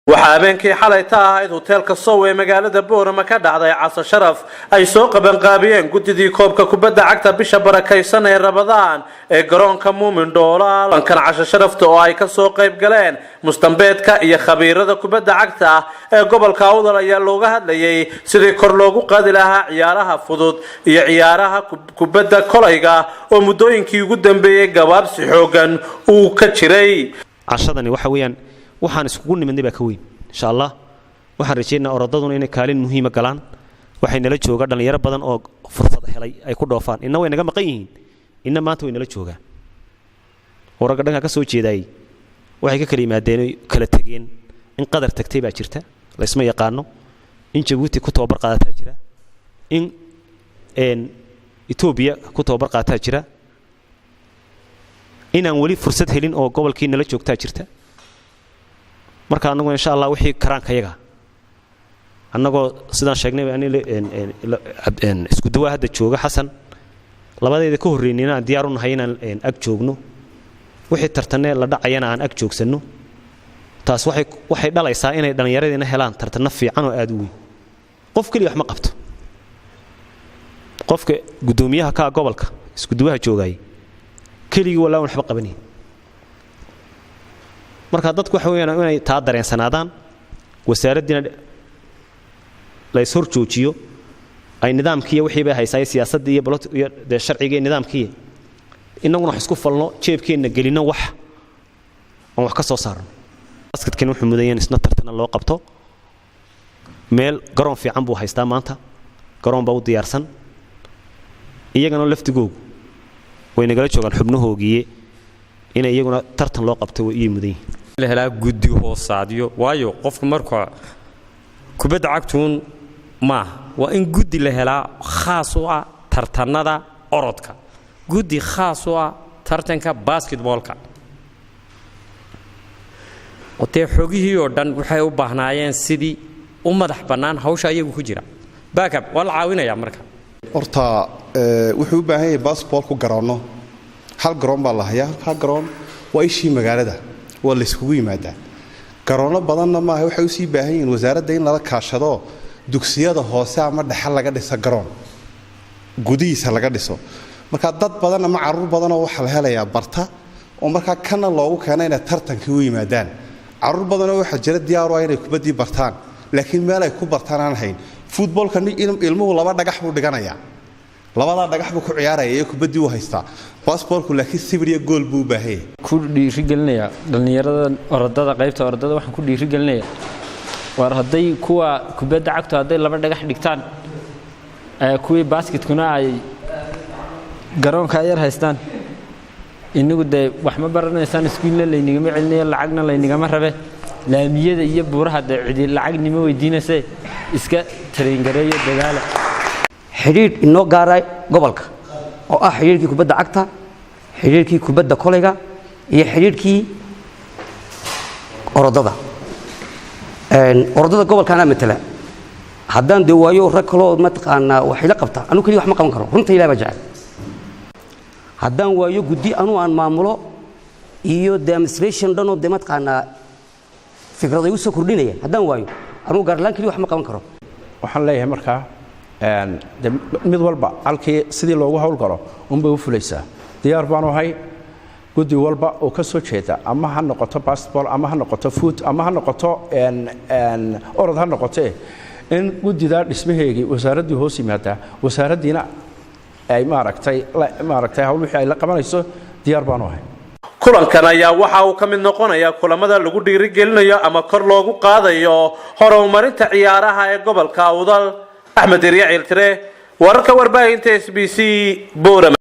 وحابينكي حالي تاهايد هوتيلكا سووي مقالة بورما كدعضي عصا شرف أي سوق بنقابيين قد دي كوبكا كوبادا عكتا بيشا بركيساني رمضان قرون كمو من دولار كان عصا شرف تو أي كسوق يبقلين مستنبيتكا إيا خبيرة كوبادا عكتا قبل كاوضر أيا لوغا هدليي سيدي كورلوغو قادي لها عيارها فضود إيا عيارها كوبادا كولايغا ومدوينكي قدن بي قواب سيحوغان وكتشري عشادني وحويان waxaan isku nimidnay baa ka weyn insha Allah waxaan rajaynayaa orodaduna inay kaalin muhiim ah galaan waxay nala jooga dhalinyaro badan oo fursad helay ay ku dhoofaan inna way naga maqan yihiin inna maanta way nala joogaan waraga dhanka ka soo jeeday waxay ka kala yimaadeen kala tageen in qadar tagtay baa jirta la isma yaqaano in Djibouti ku tababar qaadataa jira in Ethiopia ku tababar qaadataa jira inaan wali fursad helin oo gobolkii nala joogtaa jirta marka anagu insha Allah wixii karaankayaga anagoo sidaan sheegnay isku dawaa hadda jooga Xasan labadeeda ka horeynina diyaar u nahay inaan ag joogno wixii tartanee la dhacayana aan ag joogsano taas waxay dhalaysaa inay dhalinyaradina helaan tartan fiican oo aad u weyn qof kaliya wax ma qabto qofka gudoomiyaha ka gobolka isku dawaa joogay kaliya walaa waxba qabanay marka dadku waxa weeyaan inay taa dareensanaadaan wasaaradina la isor joojiyo ay nidaamkiiyo wixii bay haysaa siyaasadda iyo sharciga iyo nidaamkiiyo inaguna wax isku falno jeebkeena gelino wax oo wax ka soo saarno basketkan wuxuu mudayeen isna tartan loo qabto meel garoon fiican buu haystaa maanta garoon baa u diyaarsan iyagana laftigoogu way nagala joogan xubnahoogiye inay iyaguna tartan loo qabto way mudayeen la helaa guddi hoosaadiyo waayo qofka marka kubadda cagtuun ma waa in guddi la helaa khaas u ah tartanada orodka guddi khaas u ah tartanka basketballka oo xogihii oo dhan waxay u baahnaayeen sidii u madax bannaan hawsha iyagu ku jira backup wala caawinaya marka horta wuxuu u baahan yahay basketballku garoono hal garoon baa la hayaa hal garoon waa ishii magaalada waa la iskugu yimaadaa garoono badanna maaha waxay u sii baahan yihiin wasaaradda in lala kaashado dugsiyada hoose ama dhaxal laga dhiso garoon gudihiisa laga dhiso marka dad badan ama caruur badan oo waxa la helayaa barta oo marka kana loogu keenay inay tartanka u yimaadaan caruur badan oo waxa jira diyaar u ah inay kubadii bartaan laakiin meel ay ku bartaan aan hayn footballka ilmuhu laba dhagax buu dhiganayaa labada dhagax buu ku ciyaaraya kubadii uu haystaa passportku laakiin sibir iyo gool buu baahay ku dhiirigelinaya dhalinyarada orodada qaybta orodada waxaan ku dhiirigelinaya war haday kuwa kubadda cagta haday laba dhagax dhigtaan kuwii basketkuna ay garoonka yar haystaan inagu de wax ma baranaysaan iskuulna leynigama celinayo lacagna leynigama rabe laamiyada iyo buuraha de cidi lacagnimo weydiinaysa iska tareen gareeyo dagaala xiriir inoo gaaray gobolka oo ah xiriirkii kubadda cagta xiriirkii kubadda kolayga iyo xiriirkii orodada gobolkana matala haddaan de waayo rag kaloo mataqaana wax ila qabta anu kaliya wax ma qaban karo runta ilaahay baa jecel haddaan waayo guddi anu aan maamulo iyo demonstration dhan oo de mataqaana fikraday u soo kordhinaya haddaan waayo anu gaarlaan kaliya wax ma qaban karo waxaan leeyahay markaa mid walba halkii sidii loogu hawl galo unbay u fulaysaa diyaar baan u hay guddi walba oo ka soo jeeda ama ha noqoto basketball ama ha noqoto foot ama ha noqoto orod ha noqoto in guddida dhismaheegii wasaaraddu hoos yimaada wasaaraddiina ay maaragtay hawl wixii ay la qabanayso diyaar baan u hay kulankan ayaa waxa uu ka mid noqonayaa kulamada lagu dhiirigelinayo ama kor loogu qaadayo horumarinta ciyaaraha ee gobolka Awdal أحمد الرياعي التري وركب 40 SBC بورما.